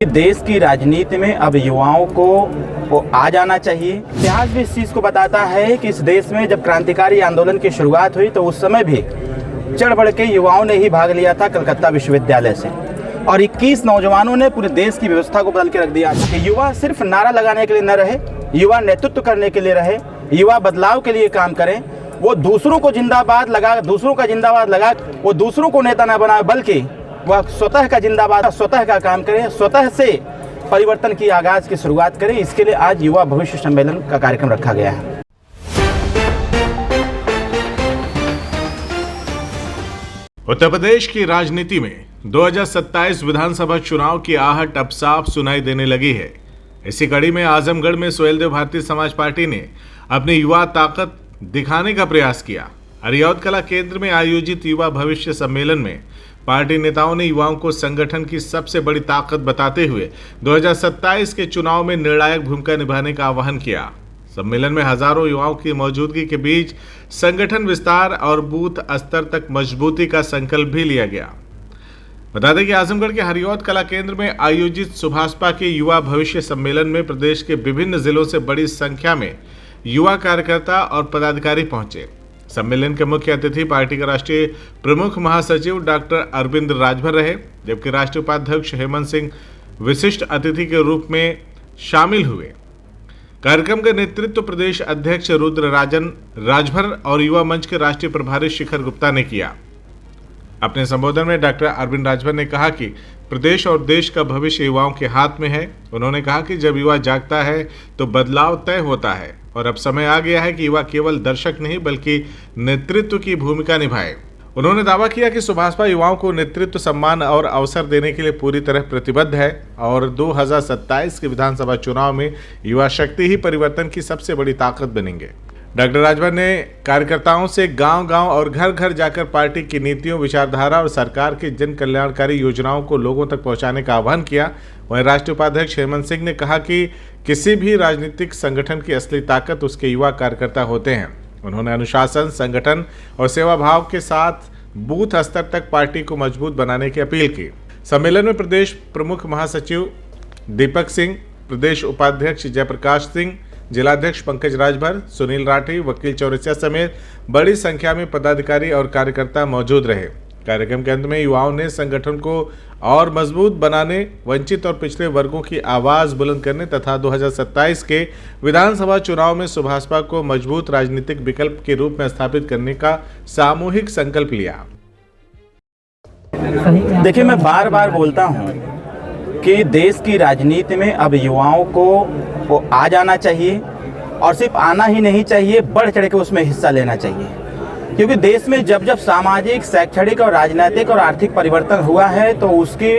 देश की राजनीति में अब युवाओं को आ जाना चाहिए। इतिहास भी इस चीज़ को बताता है कि इस देश में जब क्रांतिकारी आंदोलन की शुरुआत हुई तो उस समय भी चढ़ बढ़ के युवाओं ने ही भाग लिया था कलकत्ता विश्वविद्यालय से, और 21 नौजवानों ने पूरे देश की व्यवस्था को बदल के रख दिया कि युवा सिर्फ नारा लगाने के लिए न रहे, युवा नेतृत्व करने के लिए रहे, युवा बदलाव के लिए काम करें। वो दूसरों को जिंदाबाद लगा, दूसरों का जिंदाबाद लगा, वो दूसरों को नेता न बनाए, बल्कि वह स्वतः का जिंदाबाद, स्वतः का काम करें, स्वतः से परिवर्तन की आगाज की शुरुआत करें। इसके लिए आज युवा भविष्य सम्मेलन का कार्यक्रम रखा गया है। उत्तर प्रदेश की राजनीति में 2027 विधानसभा चुनाव की आहट अब साफ सुनाई देने लगी है। इसी कड़ी में आजमगढ़ में सुहेलदेव भारतीय समाज पार्टी ने अपनी युवा ताकत दिखाने का प्रयास किया। अरियौत कला केंद्र में आयोजित युवा भविष्य सम्मेलन में पार्टी नेताओं ने युवाओं को संगठन की सबसे बड़ी ताकत बताते हुए 2027 के चुनाव में निर्णायक भूमिका निभाने का आह्वान किया। सम्मेलन में हजारों युवाओं की मौजूदगी के बीच संगठन विस्तार और बूथ स्तर तक मजबूती का संकल्प भी लिया गया। बता दें कि आजमगढ़ के हरियौत कला केंद्र में आयोजित सुभाषपा के युवा भविष्य सम्मेलन में प्रदेश के विभिन्न जिलों से बड़ी संख्या में युवा कार्यकर्ता और पदाधिकारी पहुंचे। सम्मेलन के मुख्य अतिथि पार्टी के राष्ट्रीय प्रमुख महासचिव डॉक्टर अरविंद राजभर रहे, जबकि राष्ट्रीय उपाध्यक्ष हेमंत सिंह विशिष्ट अतिथि के रूप में शामिल हुए। कार्यक्रम का नेतृत्व प्रदेश अध्यक्ष रुद्र राजन राजभर और युवा मंच के राष्ट्रीय प्रभारी शिखर गुप्ता ने किया। अपने संबोधन में डॉक्टर अरविंद राजभर ने कहा कि प्रदेश और देश का भविष्य युवाओं के हाथ में है। उन्होंने कहा कि जब युवा जागता है तो बदलाव तय होता है और अब समय आ गया है कि युवा केवल दर्शक नहीं बल्कि नेतृत्व की भूमिका निभाए। उन्होंने दावा किया कि सुभाषपा युवाओं को नेतृत्व, सम्मान और अवसर देने के लिए पूरी तरह प्रतिबद्ध है और 2027 के विधानसभा चुनाव में युवा शक्ति ही परिवर्तन की सबसे बड़ी ताकत बनेंगे। डॉक्टर राजभर ने कार्यकर्ताओं से गांव-गांव और घर-घर जाकर पार्टी की नीतियों, विचारधारा और सरकार की जन कल्याणकारी योजनाओं को लोगों तक पहुंचाने का आह्वान किया। वहीं राष्ट्रीय उपाध्यक्ष हेमंत सिंह ने कहा कि किसी भी राजनीतिक संगठन की असली ताकत उसके युवा कार्यकर्ता होते हैं। उन्होंने अनुशासन, संगठन और सेवा भाव के साथ बूथ स्तर तक पार्टी को मजबूत बनाने की अपील की। सम्मेलन में प्रदेश प्रमुख महासचिव दीपक सिंह, प्रदेश उपाध्यक्ष जयप्रकाश सिंह, जिलाध्यक्ष पंकज राजभर, सुनील राठी, वकील चौरसिया समेत बड़ी संख्या में पदाधिकारी और कार्यकर्ता मौजूद रहे। कार्यक्रम के अंत में युवाओं ने संगठन को और मजबूत बनाने, वंचित और पिछड़े वर्गों की आवाज बुलंद करने तथा 2027 के विधानसभा चुनाव में सुभाषपा को मजबूत राजनीतिक विकल्प के रूप में स्थापित करने का सामूहिक संकल्प लिया। देखिए, मैं बार बार बोलता हूँ कि देश की राजनीति में अब युवाओं को आ जाना चाहिए, और सिर्फ आना ही नहीं चाहिए, बढ़ चढ़ के उसमें हिस्सा लेना चाहिए। क्योंकि देश में जब जब सामाजिक, शैक्षणिक और राजनीतिक और आर्थिक परिवर्तन हुआ है तो उसकी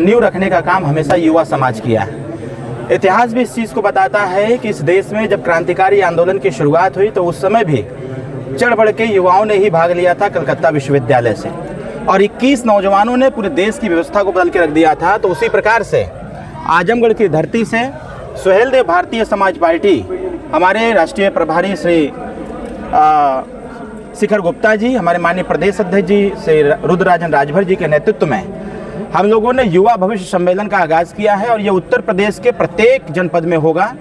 नींव रखने का काम हमेशा युवा समाज किया है। इतिहास भी इस चीज़ को बताता है कि इस देश में जब क्रांतिकारी आंदोलन की शुरुआत हुई तो उस समय भी चढ़ बढ़ के युवाओं ने ही भाग लिया था कलकत्ता विश्वविद्यालय से, और 21 नौजवानों ने पूरे देश की व्यवस्था को बदल के रख दिया था। तो उसी प्रकार से आजमगढ़ की धरती से सुहेलदेव भारतीय समाज पार्टी, हमारे राष्ट्रीय प्रभारी श्री शिखर गुप्ता जी, हमारे माननीय प्रदेश अध्यक्ष जी श्री रुद्र राजन राजभर जी के नेतृत्व में हम लोगों ने युवा भविष्य सम्मेलन का आगाज़ किया है, और ये उत्तर प्रदेश के प्रत्येक जनपद में होगा।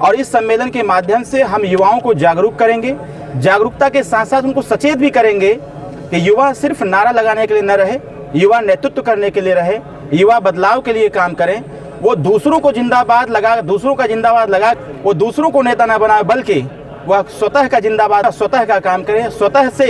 और इस सम्मेलन के माध्यम से हम युवाओं को जागरूक करेंगे, जागरूकता के साथ साथ उनको सचेत भी करेंगे कि युवा सिर्फ नारा लगाने के लिए न रहे, युवा नेतृत्व करने के लिए रहे, युवा बदलाव के लिए काम करें। वो दूसरों को जिंदाबाद लगा, दूसरों का जिंदाबाद लगा, वो दूसरों को नेता न बनाए, बल्कि वह स्वतः का जिंदाबाद, स्वतः का काम करें, स्वतः से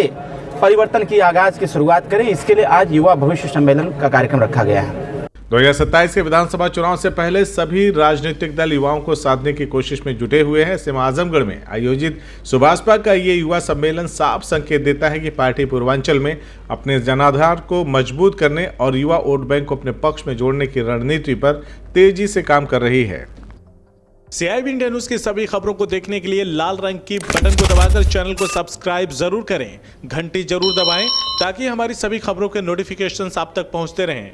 परिवर्तन की आगाज की शुरुआत करें। इसके लिए आज युवा भविष्य सम्मेलन का कार्यक्रम रखा गया है। 2027 के विधानसभा चुनाव से पहले सभी राजनीतिक दल युवाओं को साधने की कोशिश में जुटे हुए हैं। ऐसे में आजमगढ़ में आयोजित सुभाषपा का ये युवा सम्मेलन साफ संकेत देता है कि पार्टी पूर्वांचल में अपने जनाधार को मजबूत करने और युवा वोट बैंक को अपने पक्ष में जोड़ने की रणनीति पर तेजी से काम कर रही है। CIB इंडिया न्यूज की सभी खबरों को देखने के लिए लाल रंग की बटन को दबाकर चैनल को सब्सक्राइब जरूर करें, घंटी जरूर दबाएं ताकि हमारी सभी खबरों के नोटिफिकेशंस आप तक पहुंचते रहें।